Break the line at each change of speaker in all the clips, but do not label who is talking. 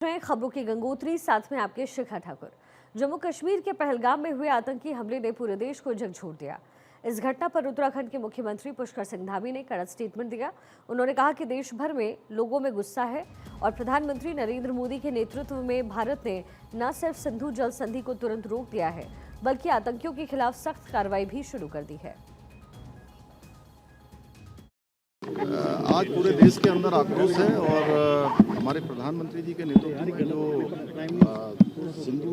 खबरों की गंगोत्री, साथ में आपके शिखा ठाकुर। जम्मू कश्मीर के पहलगाम में हुए आतंकी हमले ने पूरे देश को झकझोर दिया। इस घटना पर उत्तराखंड के मुख्यमंत्री पुष्कर सिंह धामी ने कड़ा स्टेटमेंट दिया। उन्होंने कहा कि देश भर में लोगों में गुस्सा है और प्रधानमंत्री नरेंद्र मोदी के नेतृत्व में भारत ने न सिर्फ सिंधु जल संधि को तुरंत रोक दिया है, बल्कि आतंकियों के खिलाफ सख्त कार्रवाई भी शुरू कर दी है।
आज पूरे देश के अंदर आक्रोश है और हमारे प्रधानमंत्री जी के नेतृत्व में जो सिंधु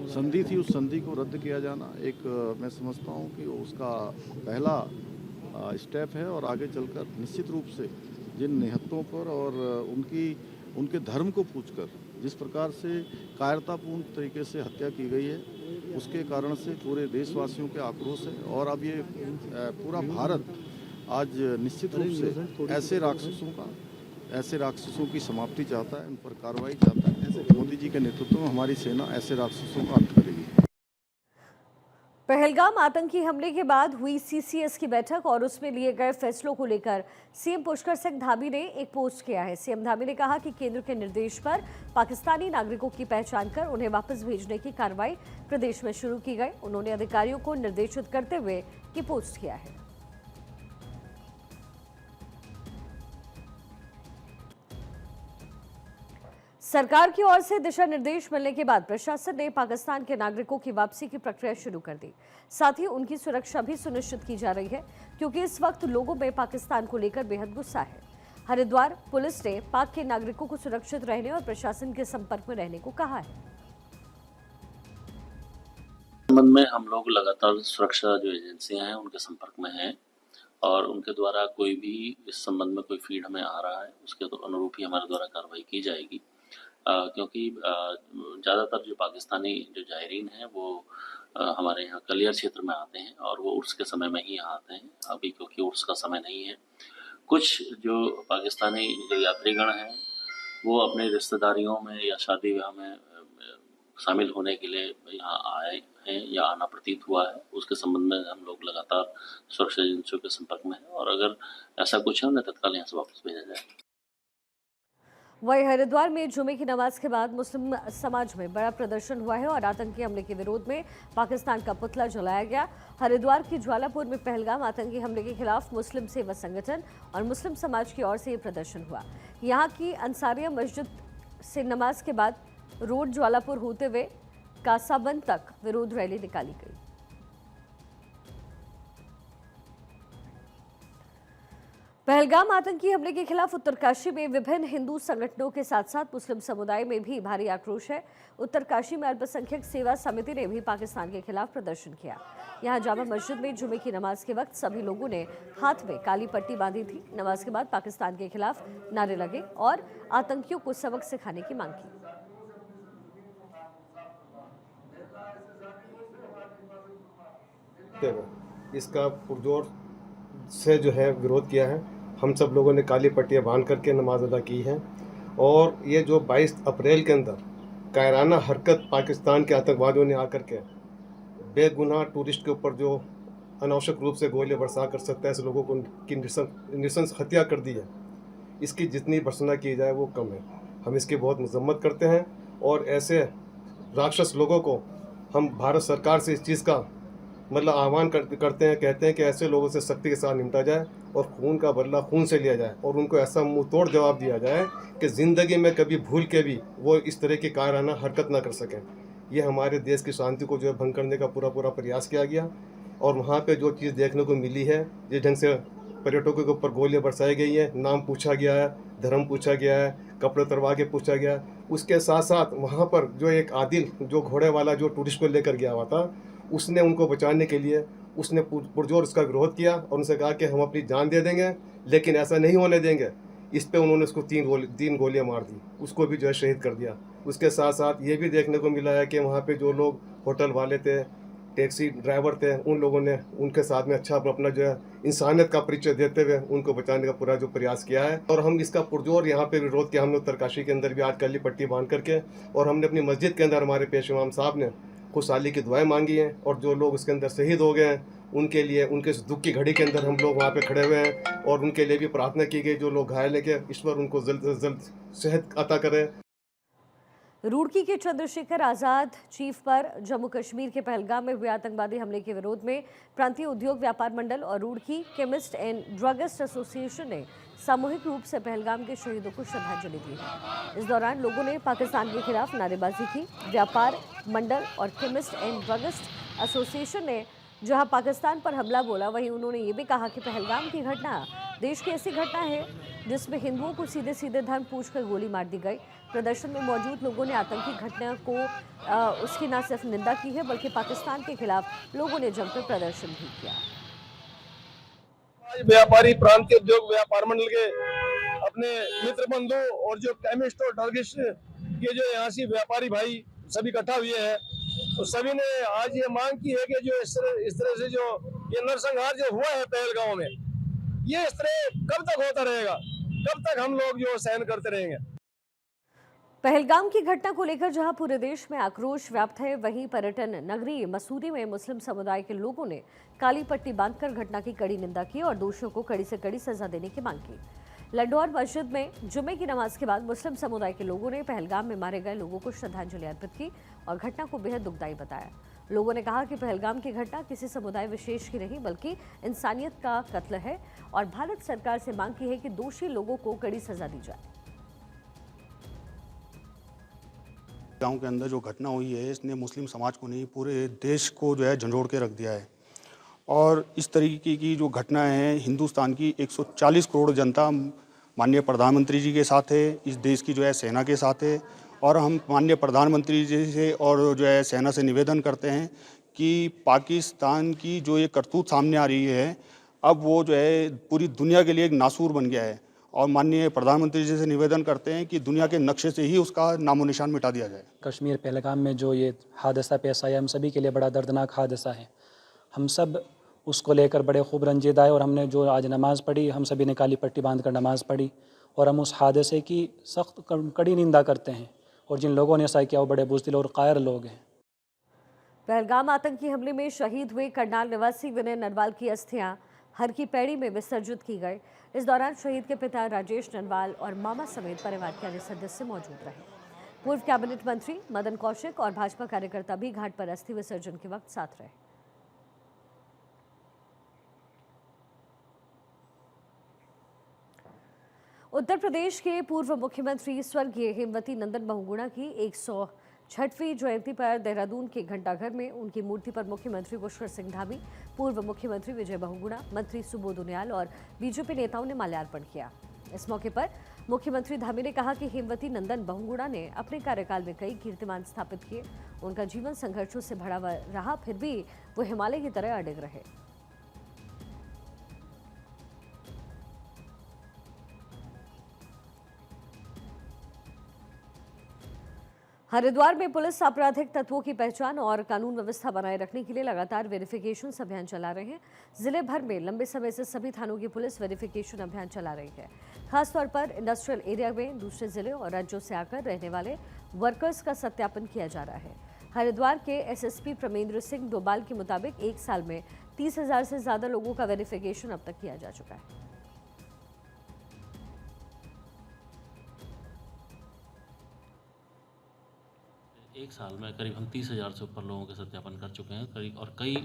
संधि थी, उस संधि को रद्द किया जाना एक मैं समझता हूँ कि उसका पहला स्टेप है। और आगे चलकर निश्चित रूप से जिन निहत्तों पर और उनके धर्म को पूछकर जिस प्रकार से कायरतापूर्ण तरीके से हत्या की गई है, उसके कारण से पूरे देशवासियों के आक्रोश है। और अब ये पूरा भारत आज निश्चित रूप से ऐसे राक्षसों की समाप्ति चाहता है, उन पर कार्रवाई चाहता है। मोदी जी के नेतृत्व में हमारी सेना ऐसे राक्षसों का अंत करेगी।
पहलगाम आतंकी हमले के बाद हुई सीसीएस की बैठक और उसमें लिए गए फैसलों को लेकर सीएम पुष्कर सिंह धामी ने एक पोस्ट किया है। सीएम धामी ने कहा कि केंद्र के निर्देश पर पाकिस्तानी नागरिकों की पहचान कर उन्हें वापस भेजने की कार्रवाई प्रदेश में शुरू की गई। उन्होंने अधिकारियों को निर्देशित करते हुए ये पोस्ट किया है। सरकार की ओर से दिशा निर्देश मिलने के बाद प्रशासन ने पाकिस्तान के नागरिकों की वापसी की प्रक्रिया शुरू कर दी। साथ ही उनकी सुरक्षा भी सुनिश्चित की जा रही है, क्योंकि इस वक्त लोगों में पाकिस्तान को लेकर बेहद गुस्सा है। हरिद्वार पुलिस ने पाक के नागरिकों को सुरक्षित रहने और प्रशासन के संपर्क में रहने को कहा है।
संबंध में हम लोग लगातार सुरक्षा जो एजेंसियां हैं उनके संपर्क में हैं और उनके द्वारा कोई भी इस संबंध में कोई फीड हमें आ रहा है, उसके अनुरूप ही हमारे द्वारा कार्रवाई की जाएगी। क्योंकि ज़्यादातर जो पाकिस्तानी जो जायरीन हैं वो हमारे यहाँ कलियर क्षेत्र में आते हैं और वो उर्स के समय में ही यहाँ आते हैं। अभी क्योंकि उर्स का समय नहीं है, कुछ जो पाकिस्तानी जो यात्रीगण हैं वो अपने रिश्तेदारियों में या शादी ब्याह में शामिल होने के लिए यहाँ आए हैं या आना प्रतीत हुआ है। उसके संबंध में हम लोग लगातार सुरक्षा एजेंसियों के संपर्क में हैं और अगर ऐसा कुछ है उन्हें तत्काल यहाँ से वापस भेजा जाए।
वहीं हरिद्वार में जुमे की नमाज के बाद मुस्लिम समाज में बड़ा प्रदर्शन हुआ है और आतंकी हमले के विरोध में पाकिस्तान का पुतला जलाया गया। हरिद्वार की ज्वालापुर में पहलगाम आतंकी हमले के खिलाफ मुस्लिम सेवा संगठन और मुस्लिम समाज की ओर से ये प्रदर्शन हुआ। यहाँ की अंसारिया मस्जिद से नमाज के बाद रोड ज्वालापुर होते हुए कासाबंद तक विरोध रैली निकाली गई। पहलगाम आतंकी हमले के खिलाफ उत्तरकाशी में विभिन्न हिंदू संगठनों के साथ साथ मुस्लिम समुदाय में भी भारी आक्रोश है। उत्तरकाशी में अल्पसंख्यक सेवा समिति ने भी पाकिस्तान के खिलाफ प्रदर्शन किया। यहां जामा मस्जिद में जुमे की नमाज के वक्त सभी लोगों ने हाथ में काली पट्टी बांधी थी। नमाज के बाद पाकिस्तान के खिलाफ नारे लगे और आतंकियों को सबक सिखाने की मांग की।
इसका पुरजोर से जो है विरोध किया है। हम सब लोगों ने काली पट्टियाँ बांध करके नमाज अदा की है और ये जो 22 अप्रैल के अंदर कायराना हरकत पाकिस्तान के आतंकवादियों ने आकर के बेगुनाह टूरिस्ट के ऊपर जो अनावश्यक रूप से गोले बरसा कर सकता है, ऐसे लोगों को की नृशंस हत्या कर दी है, इसकी जितनी भर्त्सना की जाए वो कम है। हम इसकी बहुत मजम्मत करते हैं और ऐसे राक्षस लोगों को हम भारत सरकार से इस चीज़ का आह्वान करते हैं, कहते हैं कि ऐसे लोगों से सख्ती के साथ निपटा जाए और खून का बदला खून से लिया जाए और उनको ऐसा मुंह तोड़ जवाब दिया जाए कि ज़िंदगी में कभी भूल के भी वो इस तरह की कायराना हरकत ना कर सकें। ये हमारे देश की शांति को जो है भंग करने का पूरा प्रयास किया गया और वहाँ पे जो चीज़ देखने को मिली है, जिस ढंग से पर्यटकों के ऊपर गोलियाँ बरसाई गई हैं, नाम पूछा गया है, धर्म पूछा गया है, कपड़े उतरवा के पूछा गया, उसके साथ साथ वहाँ पर जो एक आदिल जो घोड़े वाला जो टूरिस्ट को लेकर गया हुआ था, उसने उनको बचाने के लिए उसने पुरजोर इसका विरोध किया और उनसे कहा कि हम अपनी जान दे देंगे लेकिन ऐसा नहीं होने देंगे। इस पे उन्होंने उसको तीन गोलियां मार दी, उसको भी जो है शहीद कर दिया। उसके साथ साथ ये भी देखने को मिला है कि वहाँ पे जो लोग होटल वाले थे, टैक्सी ड्राइवर थे, उन लोगों ने उनके साथ में अच्छा अपना जो है इंसानियत का परिचय देते हुए उनको बचाने का पूरा जो प्रयास किया है। और हम इसका पुरजोर यहाँ पे विरोध किया हमने उत्तरकाशी के अंदर भी आज काली पट्टी बांध करके, और हमने अपनी मस्जिद के अंदर हमारे पेश इमाम साहब ने खुशहाली की दुआएं मांगी हैं और जो लोग उसके अंदर शहीद हो गए हैं उनके लिए, उनके इस दुख की घड़ी के अंदर हम लोग वहाँ पे खड़े हुए हैं और उनके लिए भी प्रार्थना की गई, जो लोग घायल है कि ईश्वर उनको जल्द से जल्द सेहत अता करे।
रुड़की के चंद्रशेखर आजाद चीफ पर जम्मू कश्मीर के पहलगाम में हुए आतंकवादी हमले के विरोध में प्रांतीय उद्योग व्यापार मंडल और Roorkee chemist and druggist association ने सामूहिक रूप से पहलगाम के शहीदों को श्रद्धांजलि दी है। इस दौरान लोगों ने पाकिस्तान के खिलाफ नारेबाजी की। व्यापार मंडल और केमिस्ट एंड ड्रगिस्ट एसोसिएशन ने जहां पाकिस्तान पर हमला बोला, वहीं उन्होंने ये भी कहा कि पहलगाम की घटना देश की ऐसी घटना है जिसमें हिंदुओं को सीधे सीधे धर्म पूछकर गोली मार दी गई। प्रदर्शन में मौजूद लोगों ने आतंकी घटना को उसकी न सिर्फ निंदा की है, बल्कि पाकिस्तान के खिलाफ लोगों ने जमकर प्रदर्शन भी किया।
व्यापारी प्रांतीय उद्योग व्यापार मंडल के अपने मित्र बंधु और जो केमिस्ट और ड्रगिस्ट के जो यहाँ से व्यापारी भाई सभी इकट्ठा हुए हैं, तो सभी ने आज ये मांग की है कि जो इस तरह से जो ये नरसंहार जो हुआ है पहलगांव में, ये इस तरह कब तक होता रहेगा, कब तक हम लोग जो सहन करते रहेंगे।
पहलगाम की घटना को लेकर जहां पूरे देश में आक्रोश व्याप्त है, वहीं पर्यटन नगरी मसूरी में मुस्लिम समुदाय के लोगों ने काली पट्टी बांधकर घटना की कड़ी निंदा की और दोषियों को कड़ी से कड़ी सजा देने की मांग की। लंडौर मस्जिद में जुमे की नमाज के बाद मुस्लिम समुदाय के लोगों ने पहलगाम में मारे गए लोगों को श्रद्धांजलि अर्पित की और घटना को बेहद दुखदायी बताया। लोगों ने कहा कि पहलगाम की घटना किसी समुदाय विशेष की नहीं, बल्कि इंसानियत का कत्ल है और भारत सरकार से मांग की है कि दोषी लोगों को कड़ी सजा दी जाए।
गांव के अंदर जो घटना हुई है, इसने मुस्लिम समाज को नहीं पूरे देश को जो है झंझोड़ के रख दिया है। और इस तरीके की जो घटना है, हिंदुस्तान की 140 करोड़ जनता माननीय प्रधानमंत्री जी के साथ है, इस देश की जो है सेना के साथ है। और हम माननीय प्रधानमंत्री जी से और जो है सेना से निवेदन करते हैं कि पाकिस्तान की जो ये करतूत सामने आ रही है, अब वो जो है पूरी दुनिया के लिए एक नासूर बन गया है। और माननीय प्रधानमंत्री जी से निवेदन करते हैं कि दुनिया के नक्शे से ही उसका नामो निशान मिटा दिया जाए।
कश्मीर पहलगाम में जो ये हादसा पेश आया, हम सभी के लिए बड़ा दर्दनाक हादसा है। हम सब उसको लेकर बड़े खूब रंजीदा है और हमने जो आज नमाज़ पढ़ी, हम सभी ने काली पट्टी बांधकर नमाज़ पढ़ी और हम उस हादसे की सख्त कड़ी निंदा करते हैं। और जिन लोगों ने ऐसा किया वो बड़े बुज़दिल और कायर लोग हैं।
पहलगाम आतंकी हमले में शहीद हुए करनाल निवासी विनय नरवाल की अस्थियां हर की पैड़ी में विसर्जित की गई। इस दौरान शहीद के पिता राजेश नरवाल और मामा समेत परिवार के अन्य सदस्य मौजूद रहे। पूर्व कैबिनेट मंत्री मदन कौशिक और भाजपा कार्यकर्ता भी घाट पर अस्थि विसर्जन के वक्त साथ रहे। उत्तर प्रदेश के पूर्व मुख्यमंत्री स्वर्गीय हेमवती नंदन बहुगुणा की 106वीं जयंती पर देहरादून के घंटाघर में उनकी मूर्ति पर मुख्यमंत्री पुष्कर सिंह धामी, पूर्व मुख्यमंत्री विजय बहुगुणा, मंत्री सुबोध उनियाल और बीजेपी नेताओं ने माल्यार्पण किया। इस मौके पर मुख्यमंत्री धामी ने कहा कि हेमवती नंदन बहुगुणा ने अपने कार्यकाल में कई कीर्तिमान स्थापित किए। उनका जीवन संघर्षों से भरा हुआ रहा, फिर भी वो हिमालय की तरह अडिग रहे। हरिद्वार में पुलिस आपराधिक तत्वों की पहचान और कानून व्यवस्था बनाए रखने के लिए लगातार वेरिफिकेशन अभियान चला रहे हैं। जिले भर में लंबे समय से सभी थानों की पुलिस वेरिफिकेशन अभियान चला रही है। खासतौर पर इंडस्ट्रियल एरिया में दूसरे जिले और राज्यों से आकर रहने वाले वर्कर्स का सत्यापन किया जा रहा है। हरिद्वार के एसएसपी प्रमेंद्र सिंह डोभाल के मुताबिक एक साल में 30,000 से ज्यादा लोगों का वेरिफिकेशन अब तक किया जा चुका है।
एक साल में करीब हम 30,000 से ऊपर लोगों के सत्यापन कर चुके हैं करीब, और कई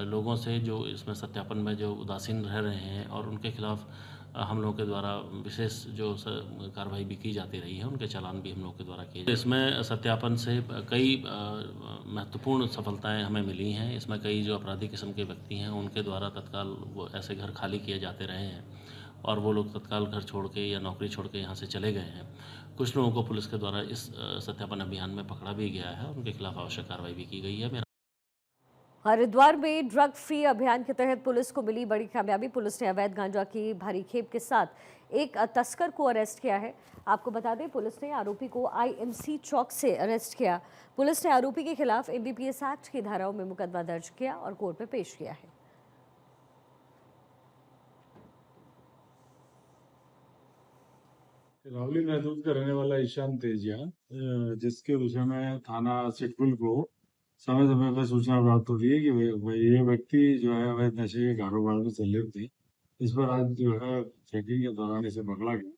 लोगों से जो इसमें सत्यापन में जो उदासीन रह रहे हैं और उनके खिलाफ हम लोगों के द्वारा विशेष जो कार्रवाई भी की जाती रही है, उनके चालान भी हम लोगों के द्वारा किए। इसमें सत्यापन से कई महत्वपूर्ण सफलताएं हमें मिली हैं। इसमें कई जो अपराधी किस्म के व्यक्ति हैं उनके द्वारा तत्काल वो ऐसे घर खाली किए जाते रहे हैं और वो लोग तत्काल घर छोड़ के या नौकरी छोड़ के यहाँ से चले गए हैं। कुछ लोगों को पुलिस के द्वारा इस सत्यापन अभियान में पकड़ा भी गया है और उनके खिलाफ आवश्यक कार्रवाई भी की गई है।
हरिद्वार में ड्रग फ्री अभियान के तहत पुलिस को मिली बड़ी कामयाबी। पुलिस ने अवैध गांजा की भारी खेप के साथ एक तस्कर को अरेस्ट किया है। आपको बता दें, पुलिस ने आरोपी को आईएमसी चौक से अरेस्ट किया। पुलिस ने आरोपी के खिलाफ एनडीपीएस एक्ट की धाराओं में मुकदमा दर्ज किया और कोर्ट में पेश किया है।
रावली महदूद का रहने वाला ईशान तेजिया, जिसके विषय में थाना सिटकुल को समय समय पर सूचना प्राप्त होती है कि ये व्यक्ति जो है अवैध नशे के कारोबार में संलिप्त थे। इस पर आज जो है चेकिंग के दौरान इसे पकड़ा गया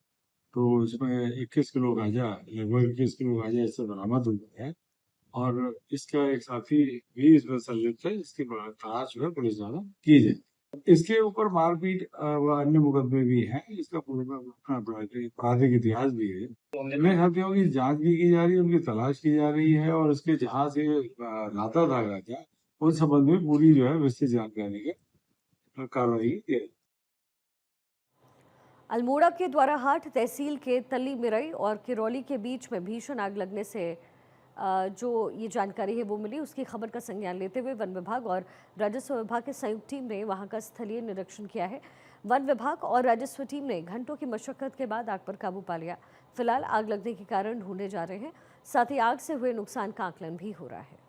तो इसमें 21 किलो गांजा, लगभग 21 किलो गांजा इससे बरामद हुआ है और इसका एक साथी भी इसमें संलिप्त है, इसकी तलाश जो है पुलिस द्वारा की जाए। इसके ऊपर मारपीट व अन्य मुकदमे भी हैं, इसका पूरा आपराधिक इतिहास भी है। अन्य साथियों की जांच भी की जा रही है, उनकी तलाश की जा रही है और इसके जहाँ से लाता था गांजा उन संबंध में पूरी जो है विस्तृत जानकारी की कार्रवाई की जाएगी।
अल्मोड़ा के द्वाराहाट तहसील के तल्ली मिरई और किरौली के बीच में भीषण आग लगने से जो ये जानकारी है वो मिली, उसकी खबर का संज्ञान लेते हुए वन विभाग और राजस्व विभाग की संयुक्त टीम ने वहां का स्थलीय निरीक्षण किया है। वन विभाग और राजस्व टीम ने घंटों की मशक्कत के बाद आग पर काबू पा लिया। फिलहाल आग लगने के कारण ढूंढे जा रहे हैं, साथ ही आग से हुए नुकसान का आकलन भी हो रहा है।